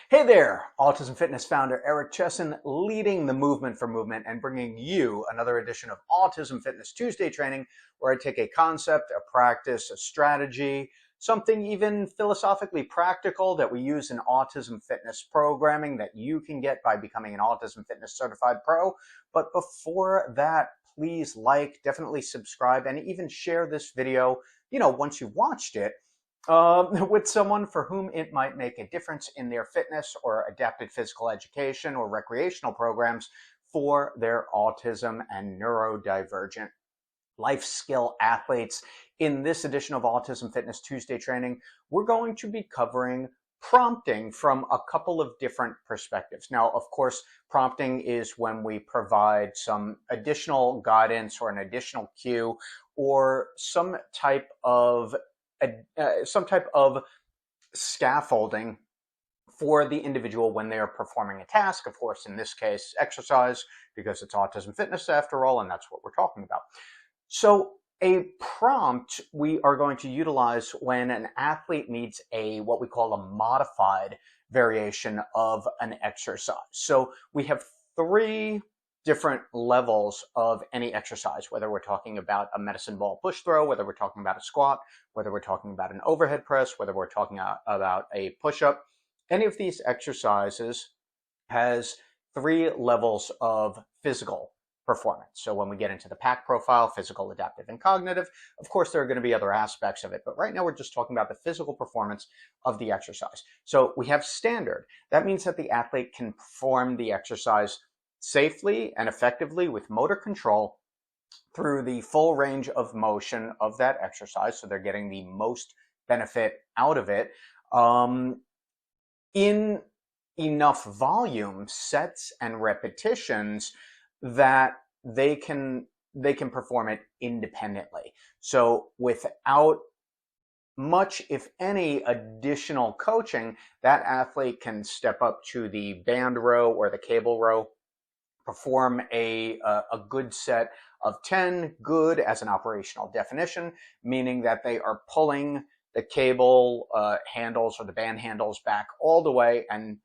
Hey there, Autism Fitness founder Eric Chessen, leading the movement for movement and bringing you another edition of Autism Fitness Tuesday training, where I take a concept, a practice, a strategy, something even philosophically practical that we use in autism fitness programming that you can get by becoming an Autism Fitness Certified Pro. But before that, please definitely subscribe, and even share this video, once you've watched it, with someone for whom it might make a difference in their fitness or adapted physical education or recreational programs for their autism and neurodivergent life skill athletes. In this edition of Autism Fitness Tuesday training, we're going to be covering prompting from a couple of different perspectives. Now, of course, prompting is when we provide some additional guidance or an additional cue or some type of scaffolding for the individual when they are performing a task. Of course, in this case, exercise, because it's autism fitness after all, and that's what we're talking about. So a prompt we are going to utilize when an athlete needs what we call a modified variation of an exercise. So we have three different levels of any exercise, whether we're talking about a medicine ball push throw, whether we're talking about a squat, whether we're talking about an overhead press, whether we're talking about a push-up. Any of these exercises has three levels of physical performance. So when we get into the PAC profile, physical, adaptive, and cognitive, of course, there are going to be other aspects of it. But right now, we're just talking about the physical performance of the exercise. So we have standard. That means that the athlete can perform the exercise safely and effectively with motor control through the full range of motion of that exercise. So they're getting the most benefit out of it in enough volume, sets, and repetitions that they can perform it independently. So without much, if any, additional coaching, that athlete can step up to the band row or the cable row, perform a good set of 10, good as an operational definition, meaning that they are pulling the cable handles or the band handles back all the way and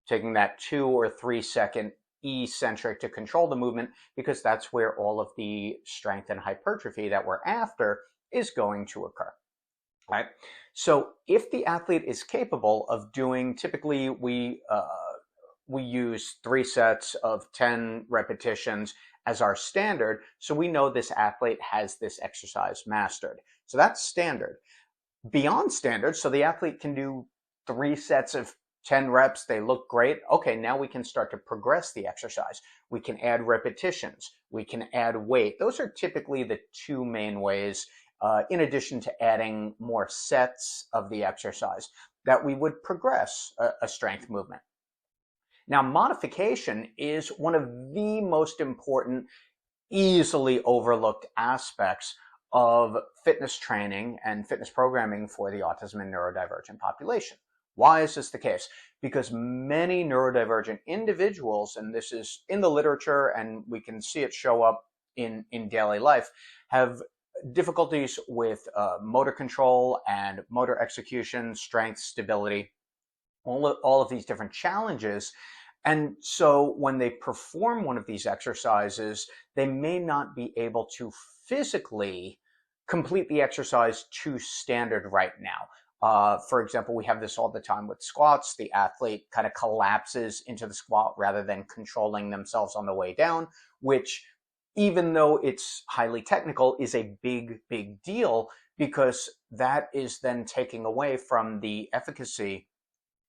taking that 2 or 3 second eccentric to control the movement, because that's where all of the strength and hypertrophy that we're after is going to occur. Right? So if the athlete is capable of doing, typically we use 3 sets of 10 repetitions as our standard, so we know this athlete has this exercise mastered. So that's standard. Beyond standard, so the athlete can do 3 sets of 10 reps, they look great. Okay, now we can start to progress the exercise. We can add repetitions. We can add weight. Those are typically the 2 main ways, in addition to adding more sets of the exercise, that we would progress a strength movement. Now, modification is one of the most important, easily overlooked aspects of fitness training and fitness programming for the autism and neurodivergent population. Why is this the case? Because many neurodivergent individuals, and this is in the literature and we can see it show up in daily life, have difficulties with motor control and motor execution, strength, stability, all of these different challenges. And so when they perform one of these exercises, they may not be able to physically complete the exercise to standard right now. For example, we have this all the time with squats. The athlete kind of collapses into the squat rather than controlling themselves on the way down, which, even though it's highly technical, is a big, big deal, because that is then taking away from the efficacy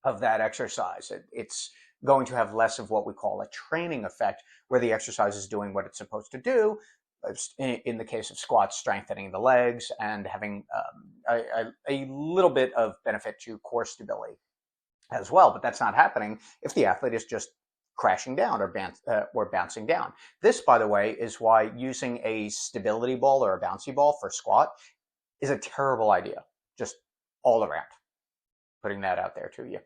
of that exercise. It's going to have less of what we call a training effect, where the exercise is doing what it's supposed to do. In the case of squats, strengthening the legs and having a little bit of benefit to core stability as well. But that's not happening if the athlete is just crashing down or bouncing down. This, by the way, is why using a stability ball or a bouncy ball for squat is a terrible idea, just all around. Putting that out there to you.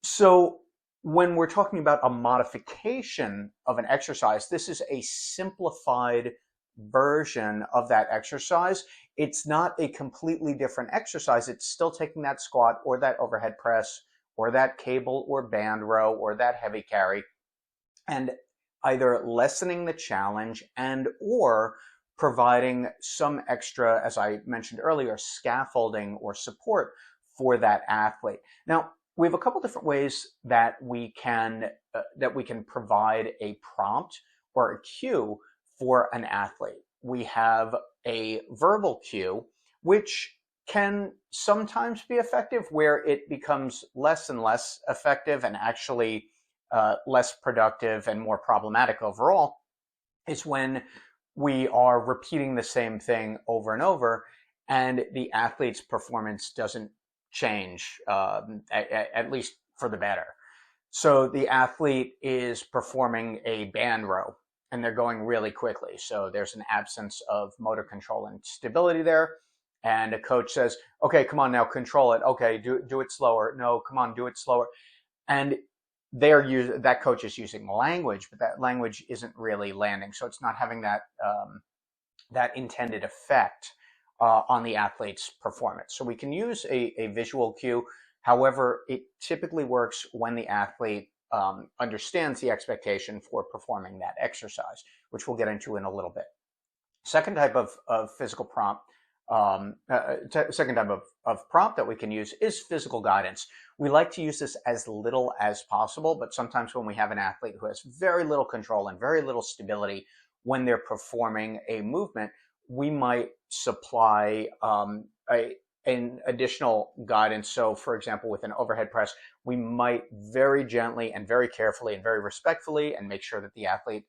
So when we're talking about a modification of an exercise, this is a simplified version of that exercise. It's not a completely different exercise. It's still taking that squat or that overhead press or that cable or band row or that heavy carry, and either lessening the challenge and or providing some extra, as I mentioned earlier, scaffolding or support for that athlete. Now, we have a couple different ways that we can provide a prompt or a cue for an athlete. We have a verbal cue, which can sometimes be effective, where it becomes less and less effective and actually less productive and more problematic overall, is when we are repeating the same thing over and over and the athlete's performance doesn't change, at least for the better. So the athlete is performing a band row and they're going really quickly. So there's an absence of motor control and stability there. And a coach says, okay, come on now, control it. Okay, do it slower. No, come on, do it slower. And that coach is using language, but that language isn't really landing. So it's not having that intended effect on the athlete's performance. So we can use a visual cue. However, it typically works when the athlete understands the expectation for performing that exercise, which we'll get into in a little bit. Second type of physical prompt, second type of prompt that we can use is physical guidance. We like to use this as little as possible, but sometimes when we have an athlete who has very little control and very little stability when they're performing a movement, we might supply an additional guidance. So for example, with an overhead press, we might very gently and very carefully and very respectfully, and make sure that the athlete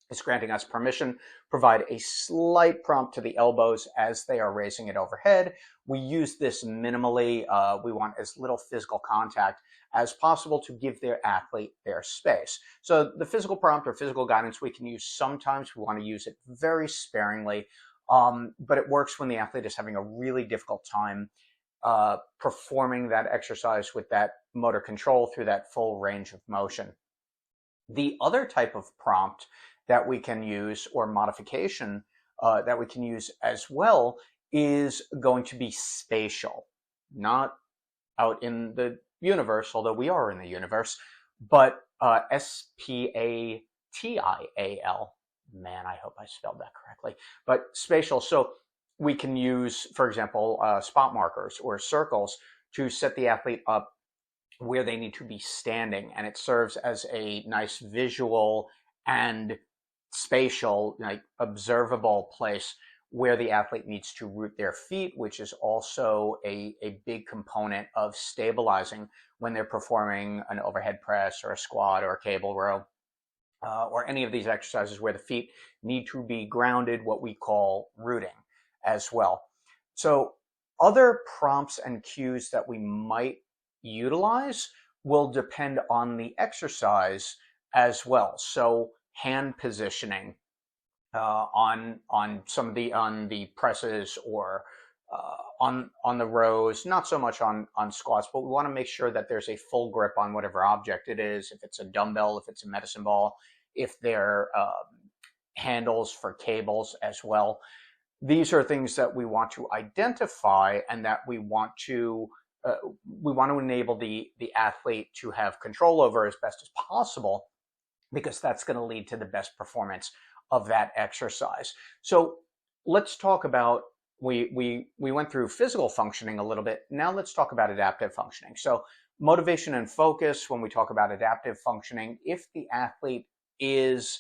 is granting us permission, provide a slight prompt to the elbows as they are raising it overhead. We use this minimally. We want as little physical contact as possible to give their athlete their space. So the physical prompt or physical guidance we can use sometimes. We want to use it very sparingly, but it works when the athlete is having a really difficult time performing that exercise with that motor control through that full range of motion. The other type of prompt that we can use, or modification that we can use as well, is going to be spatial. Not out in the universe, although we are in the universe, but spatial. Man, I hope I spelled that correctly. But spatial. So we can use, for example, spot markers or circles to set the athlete up where they need to be standing, and it serves as a nice visual and spatial, like observable place where the athlete needs to root their feet, which is also a big component of stabilizing when they're performing an overhead press or a squat or a cable row, or any of these exercises where the feet need to be grounded, what we call rooting as well. So other prompts and cues that we might utilize will depend on the exercise as well. So hand positioning on the presses, or on the rows, not so much on squats, but we want to make sure that there's a full grip on whatever object it is. If it's a dumbbell, if it's a medicine ball, if they're handles for cables as well. These are things that we want to identify and that we want to enable the athlete to have control over as best as possible, because that's going to lead to the best performance of that exercise. So let's talk about, we went through physical functioning a little bit. Now let's talk about adaptive functioning. So motivation and focus, when we talk about adaptive functioning, if the athlete is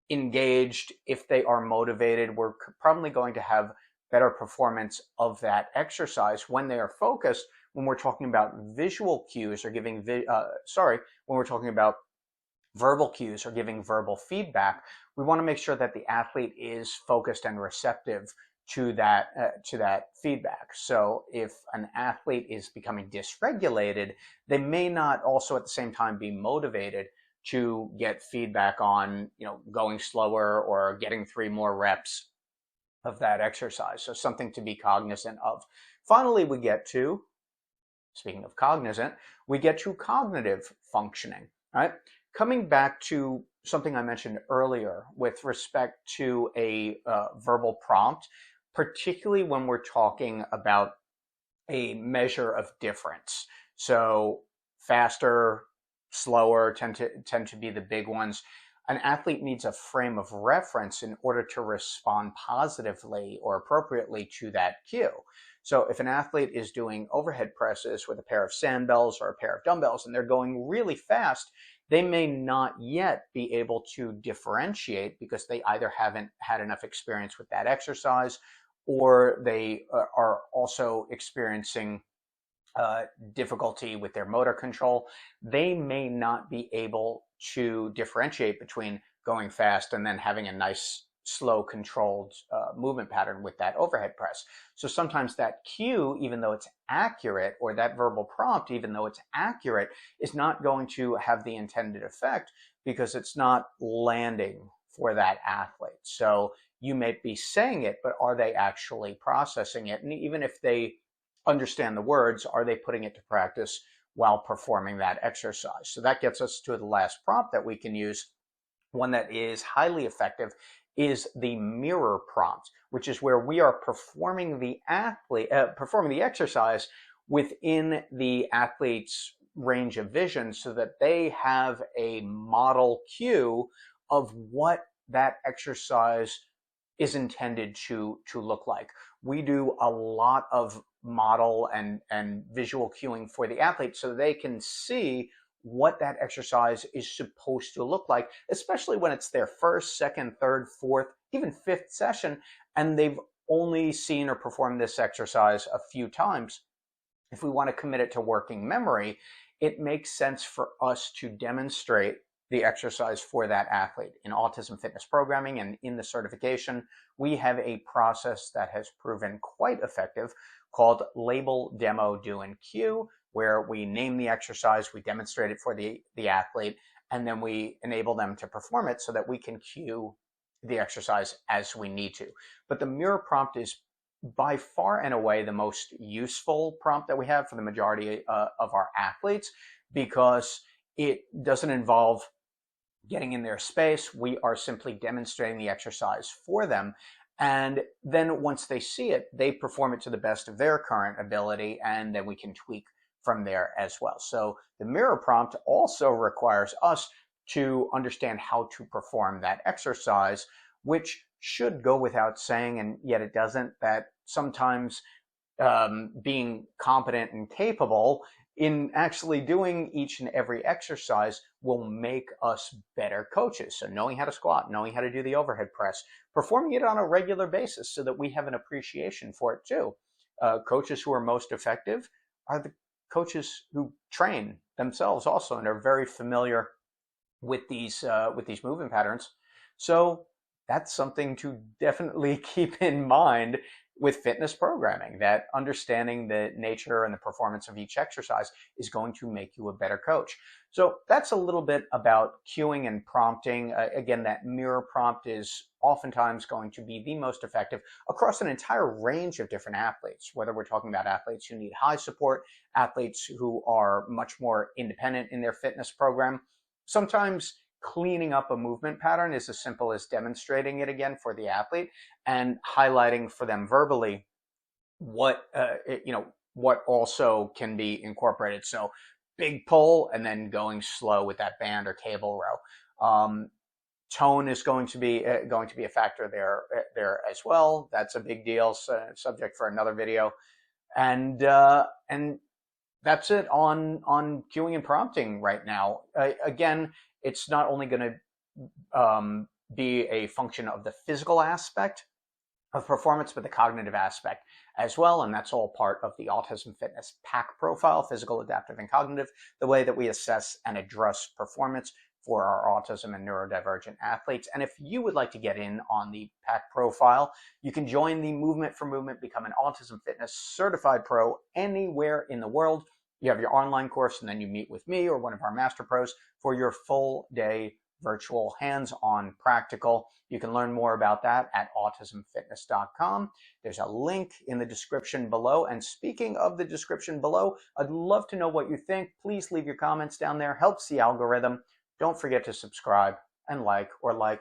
engaged, if they are motivated, we're probably going to have better performance of that exercise. When they are focused, when we're talking about visual cues or giving, when we're talking about verbal cues or giving verbal feedback, we want to make sure that the athlete is focused and receptive to that feedback. So if an athlete is becoming dysregulated, they may not also at the same time be motivated to get feedback on, going slower or getting 3 more reps of that exercise. So something to be cognizant of. Finally, we get to, speaking of cognizant, we get to cognitive functioning, right? Coming back to something I mentioned earlier with respect to a verbal prompt, particularly when we're talking about a measure of difference. So faster, slower tend to be the big ones. An athlete needs a frame of reference in order to respond positively or appropriately to that cue. So if an athlete is doing overhead presses with a pair of sandbells or a pair of dumbbells and they're going really fast, they may not yet be able to differentiate because they either haven't had enough experience with that exercise, or they are also experiencing difficulty with their motor control. They may not be able to differentiate between going fast and then having a nice, slow, controlled movement pattern with that overhead press. So sometimes that cue, even though it's accurate, or that verbal prompt, even though it's accurate, is not going to have the intended effect because it's not landing for that athlete. So you may be saying it, but are they actually processing it? And even if they understand the words, are they putting it to practice while performing that exercise? So that gets us to the last prompt that we can use. One that is highly effective is the mirror prompt, which is where we are performing the exercise within the athlete's range of vision so that they have a model cue of what that exercise is intended to look like. We do a lot of model and visual cueing for the athlete so they can see what that exercise is supposed to look like, especially when it's their first, second, third, fourth, even fifth session, and they've only seen or performed this exercise a few times. If we want to commit it to working memory, it makes sense for us to demonstrate the exercise for that athlete. In autism fitness programming and in the certification, we have a process that has proven quite effective called label, demo, do, and cue, where we name the exercise, we demonstrate it for the athlete, and then we enable them to perform it so that we can cue the exercise as we need to. But the mirror prompt is by far and away the most useful prompt that we have for the majority of our athletes, because it doesn't involve getting in their space. We are simply demonstrating the exercise for them. And then once they see it, they perform it to the best of their current ability, and then we can tweak from there as well. So the mirror prompt also requires us to understand how to perform that exercise, which should go without saying, and yet it doesn't, that sometimes being competent and capable in actually doing each and every exercise will make us better coaches. So knowing how to squat, knowing how to do the overhead press, performing it on a regular basis so that we have an appreciation for it too. Coaches who are most effective are the coaches who train themselves also and are very familiar with these movement patterns. So that's something to definitely keep in mind with fitness programming, that understanding the nature and the performance of each exercise is going to make you a better coach. So that's a little bit about cueing and prompting. Again, that mirror prompt is oftentimes going to be the most effective across an entire range of different athletes, whether we're talking about athletes who need high support, athletes who are much more independent in their fitness program. Sometimes cleaning up a movement pattern is as simple as demonstrating it again for the athlete and highlighting for them verbally what what also can be incorporated. So big pull and then going slow with that band or cable row. Tone is going to be a factor there as well. That's a big deal. So subject for another video, and that's it on cueing and prompting right now. Again, it's not only going to be a function of the physical aspect of performance, but the cognitive aspect as well. And that's all part of the Autism Fitness PAC profile, physical, adaptive, and cognitive, the way that we assess and address performance for our autism and neurodivergent athletes. And if you would like to get in on the PAC profile, you can join the Movement for Movement, become an Autism Fitness Certified Pro anywhere in the world. You have your online course, and then you meet with me or one of our master pros for your full day virtual hands-on practical. You can learn more about that at autismfitness.com. There's a link in the description below. And speaking of the description below, I'd love to know what you think. Please leave your comments down there. Helps the algorithm. Don't forget to subscribe and like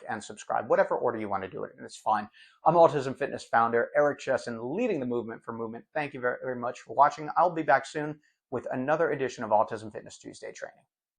and subscribe, whatever order you want to do it, and it's fine. I'm Autism Fitness founder Eric Chessen, leading the Movement for Movement. Thank you very, very much for watching. I'll be back soon with another edition of Autism Fitness Tuesday training.